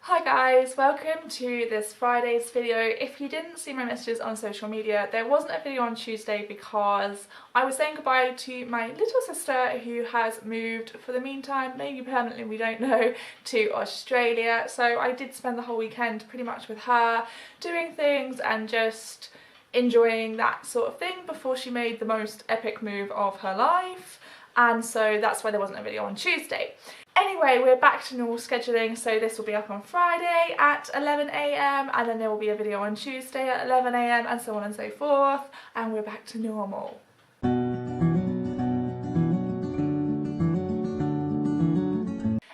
Hi guys, welcome to this Friday's video. If you didn't see my messages on social media, there wasn't a video on Tuesday because I was saying goodbye to my little sister who has moved for the meantime, maybe permanently, we don't know, to Australia. So I did spend the whole weekend pretty much with her, doing things and just enjoying that sort of thing before she made the most epic move of her life. And so that's why there wasn't a video on Tuesday. Anyway, we're back to normal scheduling, so this will be up on Friday at 11 AM and then there will be a video on Tuesday at 11 AM and so on and so forth, and we're back to normal.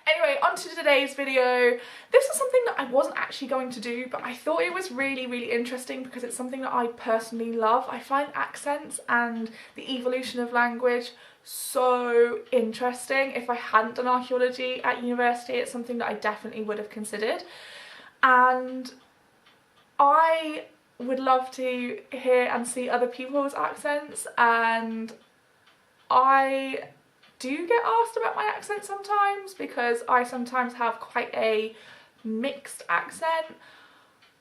Anyway, on to today's video. This is something that I wasn't actually going to do, but I thought it was really interesting because it's something that I personally love. I find accents and the evolution of language so interesting. If I hadn't done archaeology at university, it's something that I definitely would have considered, and I would love to hear and see other people's accents, and I do get asked about my accent sometimes because I sometimes have quite a mixed accent.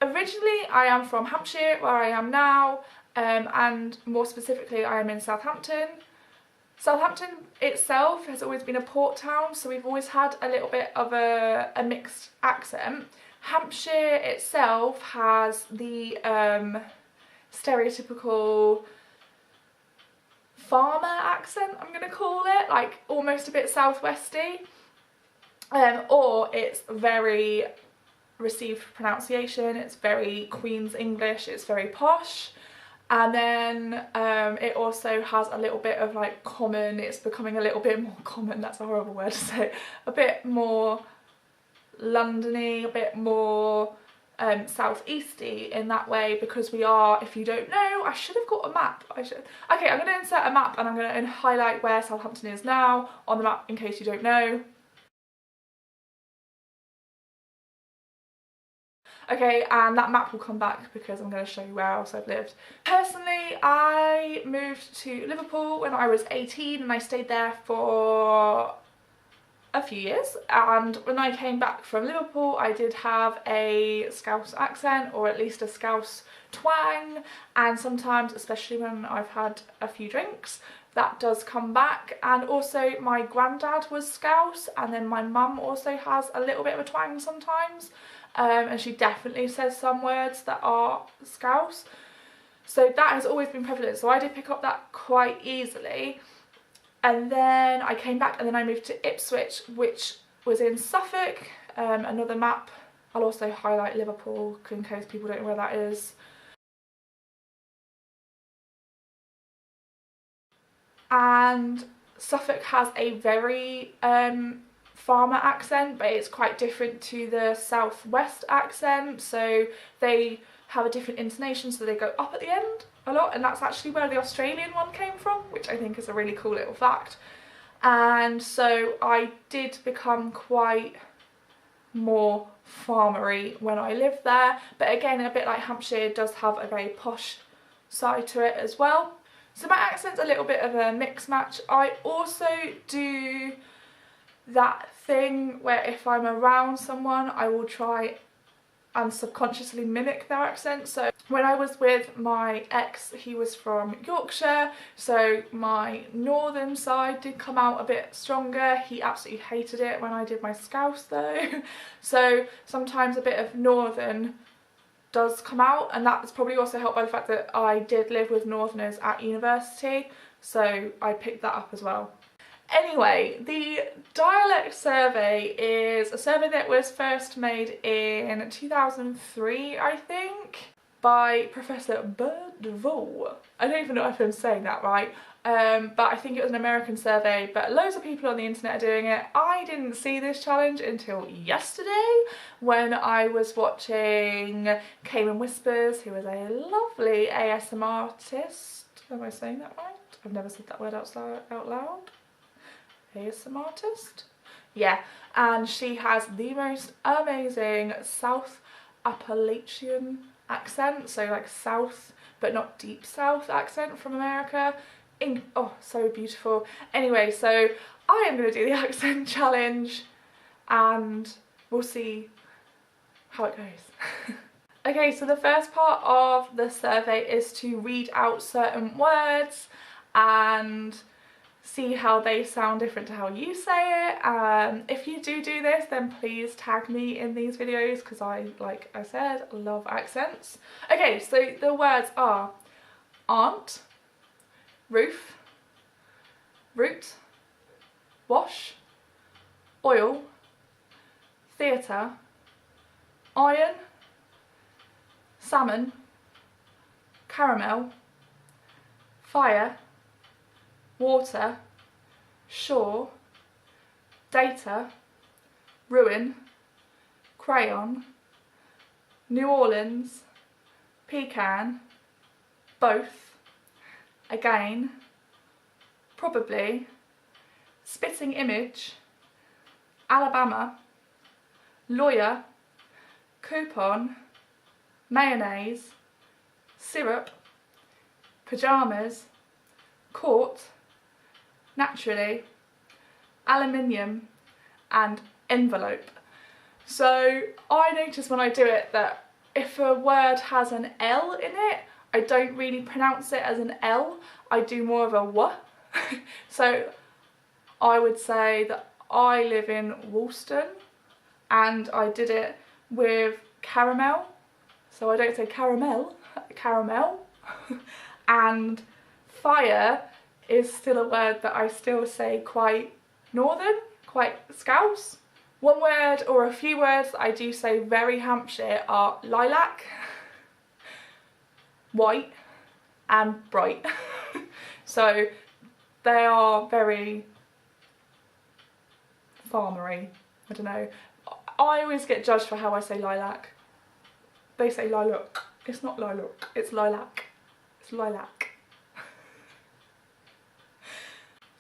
Originally I am from Hampshire, where I am now, and more specifically I am in Southampton. Southampton itself has always been a port town, so we've always had a little bit of a mixed accent. Hampshire itself has the stereotypical farmer accent, I'm going to call it, like almost a bit southwesty, or it's very received pronunciation, it's very Queen's English, it's very posh. And then it also has a little bit of like common, it's becoming a little bit more common, that's a horrible word to say, a bit more Londony, a bit more southeasty in that way, because we are, if you don't know, I should have got a map, okay, I'm going to insert a map and I'm going to highlight where Southampton is now on the map in case you don't know. Okay, and that map will come back because I'm going to show you where else I've lived. Personally, I moved to Liverpool when I was 18 and I stayed there for a few years, and when I came back from Liverpool I did have a Scouse accent, or at least a Scouse twang, and sometimes, especially when I've had a few drinks, that does come back. And also my granddad was Scouse, and then my mum also has a little bit of a twang sometimes. And she definitely says some words that are Scouse, so that has always been prevalent, so I did pick up that quite easily. And then I came back and then I moved to Ipswich, which was in Suffolk. Another map, I'll also highlight Liverpool in case people don't know where that is. And Suffolk has a very farmer accent, but it's quite different to the southwest accent, so they have a different intonation, so they go up at the end a lot, and that's actually where the Australian one came from, which I think is a really cool little fact. And so I did become quite more farmery when I lived there, but again, a bit like Hampshire, it does have a very posh side to it as well. So my accent's a little bit of a mix match. I also do that thing where if I'm around someone I will try and subconsciously mimic their accent. So when I was with my ex, he was from Yorkshire, so my northern side did come out a bit stronger. He absolutely hated it when I did my Scouse though. So sometimes a bit of northern does come out, and that's probably also helped by the fact that I did live with northerners at university, so I picked that up as well. Anyway, the dialect survey is a survey that was first made in 2003, I think, by Professor Burdevaux. I don't even know if I'm saying that right, but I think it was an American survey, but loads of people on the internet are doing it. I didn't see this challenge until yesterday when I was watching Cayman Whispers, who is a lovely ASMR artist. Am I saying that right? I've never said that word out loud. ASMR artist? Yeah, and she has the most amazing South Appalachian accent, so like south but not deep south accent from America. Oh, so beautiful. Anyway, so I am going to do the accent challenge and we'll see how it goes. Okay, so the first part of the survey is to read out certain words and see how they sound different to how you say it. If you do this, then please tag me in these videos because I, like I said, love accents. Okay, so the words are aunt, roof, root, wash, oil, theatre, iron, salmon, caramel, fire, water, shore, data, ruin, crayon, New Orleans, pecan, both, again, probably, spitting image, Alabama, lawyer, coupon, mayonnaise, syrup, pyjamas, court, naturally, aluminium, and envelope. So I notice when I do it that if a word has an L in it, I don't really pronounce it as an L, I do more of a W. So I would say that I live in Woolston and I did it with caramel. So I don't say caramel, caramel. And fire is still a word that I still say quite northern, quite Scouse. One word or a few words that I do say very Hampshire are lilac, white and bright. So they are very farmery, I don't know. I always get judged for how I say lilac. They say lilac. It's not lilac, it's lilac. It's lilac.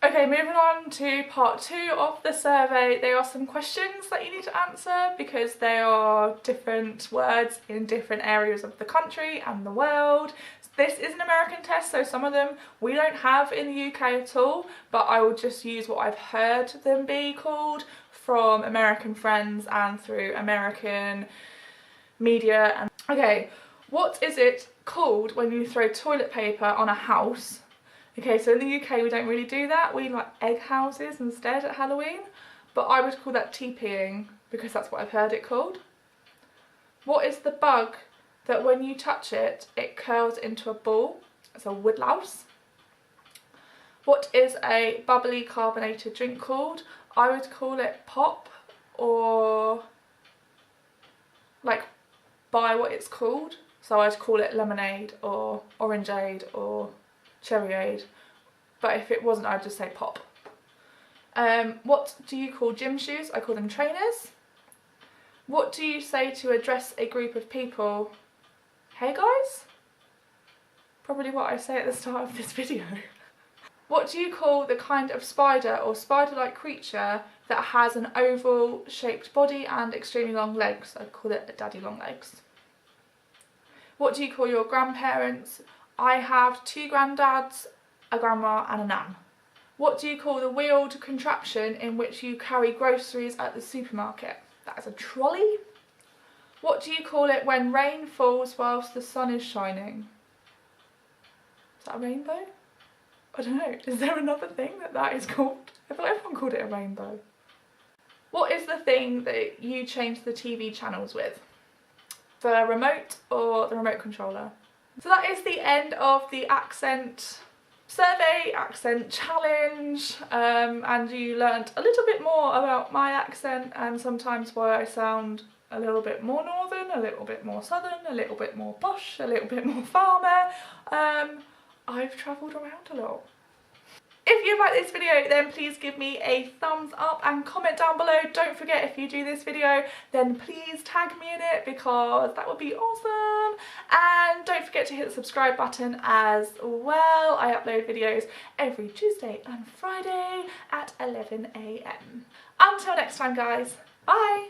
Okay, moving on to part 2 of the survey. There are some questions that you need to answer because there are different words in different areas of the country and the world. This is an American test, so some of them we don't have in the UK at all, but I will just use what I've heard them be called from American friends and through American media. And okay, what is it called when you throw toilet paper on a house? Okay, so in the UK we don't really do that. We like egg houses instead at Halloween, but I would call that TPing because that's what I've heard it called. What is the bug that when you touch it, it curls into a ball? It's a woodlouse. What is a bubbly carbonated drink called? I would call it pop, or like by what it's called. So I'd call it lemonade or orangeade or cherryade, but if it wasn't I'd just say pop. What do you call gym shoes? I call them trainers. What do you say to address a group of people? Hey guys? Probably what I say at the start of this video. What do you call the kind of spider or spider-like creature that has an oval shaped body and extremely long legs? I'd call it a daddy long legs. What do you call your grandparents? I have 2 granddads, a grandma and a nan. What do you call the wheeled contraption in which you carry groceries at the supermarket? That is a trolley. What do you call it when rain falls whilst the sun is shining? Is that a rainbow? I don't know. Is there another thing that is called? I thought everyone called it a rainbow. What is the thing that you change the TV channels with? The remote or the remote controller? So that is the end of the accent survey, accent challenge, and you learned a little bit more about my accent and sometimes why I sound a little bit more northern, a little bit more southern, a little bit more posh, a little bit more farmer. I've travelled around a lot. If you like this video, then please give me a thumbs up and comment down below. Don't forget, if you do this video, then please tag me in it because that would be awesome. And don't forget to hit the subscribe button as well. I upload videos every Tuesday and Friday at 11 AM. Until next time, guys. Bye.